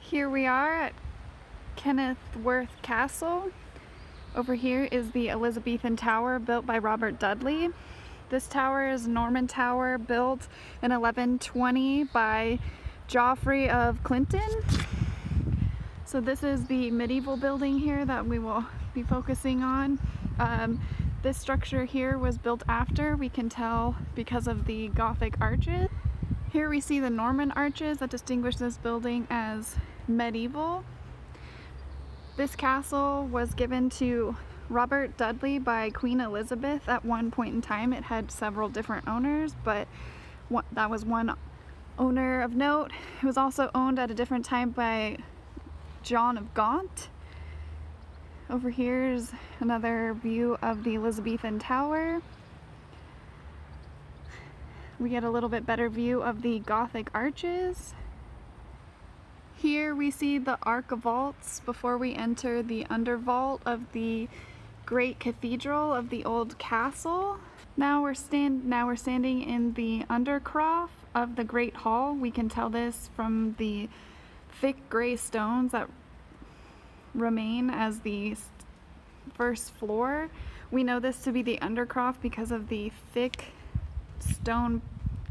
Here we are at Kenilworth Castle. Over here is the Elizabethan Tower built by Robert Dudley. This tower is a Norman tower built in 1120 by Geoffrey of Clinton. So this is the medieval building here that we will be focusing on. This structure here was built after, we can tell because of the Gothic arches. Here we see the Norman arches that distinguish this building as medieval. This castle was given to Robert Dudley by Queen Elizabeth at one point in time. It had several different owners, but that was one owner of note. It was also owned at a different time by John of Gaunt. Over here is another view of the Elizabethan Tower. We get a little bit better view of the Gothic arches. Here we see the archivolts before we enter the undervault of the great cathedral of the old castle. Now we're standing in the undercroft of the great hall. We can tell this from the thick gray stones that remain as the first floor. We know this to be the undercroft because of the thick stone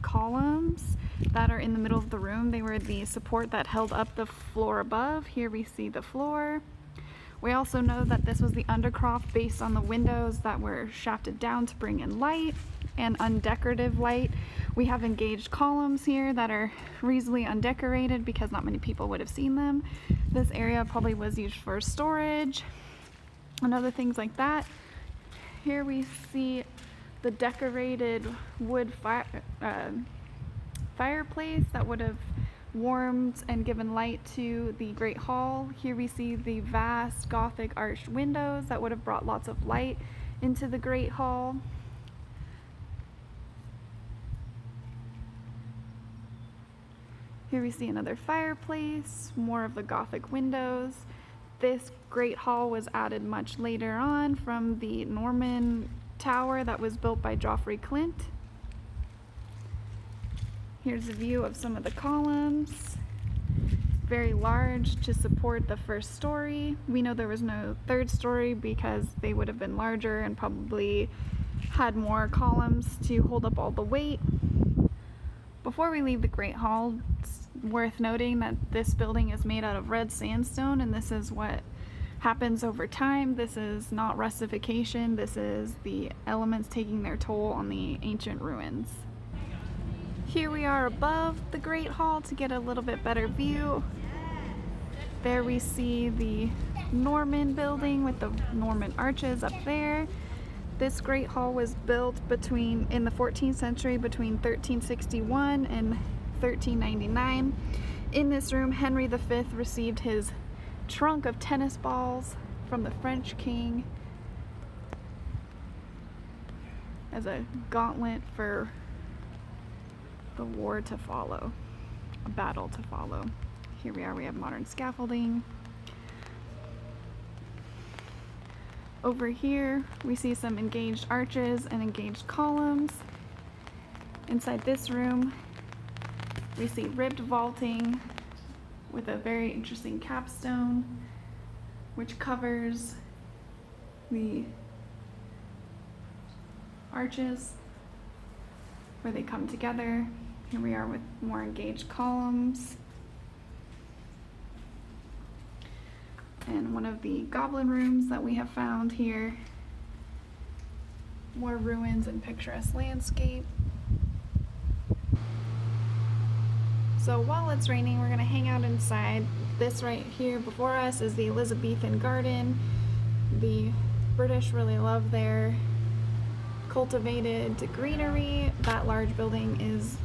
columns that are in the middle of the room. They were the support that held up the floor above. Here we see the floor. We also know that this was the undercroft based on the windows that were shafted down to bring in light and undecorative light. We have engaged columns here that are reasonably undecorated because not many people would have seen them. This area probably was used for storage and other things like that. Here we see the decorated wood fireplace that would have warmed and given light to the Great Hall. Here we see the vast Gothic arched windows that would have brought lots of light into the Great Hall. Here we see another fireplace, more of the Gothic windows. This Great Hall was added much later on from the Norman tower that was built by Geoffrey Clint. Here's a view of some of the columns. Very large to support the first story. We know there was no third story because they would have been larger and probably had more columns to hold up all the weight. Before we leave the Great Hall, it's worth noting that this building is made out of red sandstone, and this is what happens over time. This is not rustification. This is the elements taking their toll on the ancient ruins. Here we are above the Great Hall to get a little bit better view. There we see the Norman building with the Norman arches up there. This Great Hall was built in the 14th century between 1361 and 1399. In this room, Henry V received his trunk of tennis balls from the French king as a gauntlet for the war to follow, a battle to follow. Here we are, we have modern scaffolding. Over here, we see some engaged arches and engaged columns. Inside this room, we see ribbed vaulting with a very interesting capstone, which covers the arches where they come together. Here we are with more engaged columns. And one of the goblin rooms that we have found here. More ruins and picturesque landscape. So while it's raining, we're gonna hang out inside. This right here before us is the Elizabethan garden. The British really love their cultivated greenery. That large building is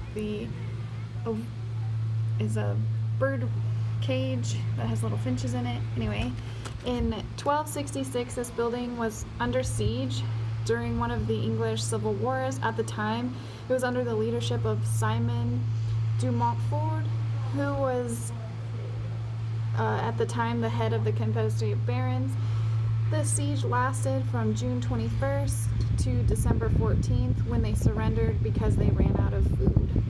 a bird cage that has little finches in it. Anyway, in 1266 this building was under siege during one of the English civil wars. At the time it was under the leadership of Simon de Montfort, who was at the time the head of the Confederacy of Barons. The siege lasted from June 21st to December 14th when they surrendered because they ran out of food.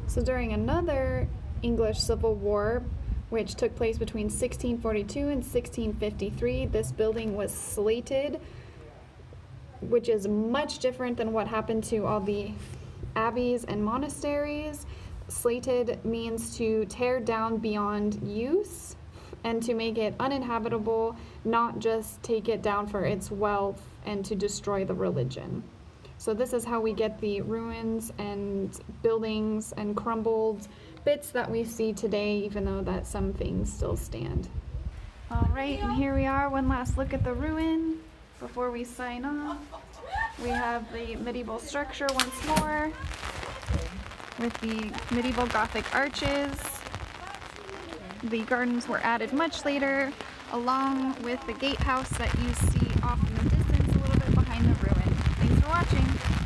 So during another English Civil War, which took place between 1642 and 1653. This building was slated, which is much different than what happened to all the abbeys and monasteries. Slated means to tear down beyond use and to make it uninhabitable, not just take it down for its wealth and to destroy the religion. So this is how we get the ruins and buildings and crumbled bits that we see today, even though that some things still stand. All right, and here we are, one last look at the ruin before we sign off. We have the medieval structure once more with the medieval Gothic arches. The gardens were added much later, along with the gatehouse that you see off in the distance a little bit behind the ruin. Thanks for watching.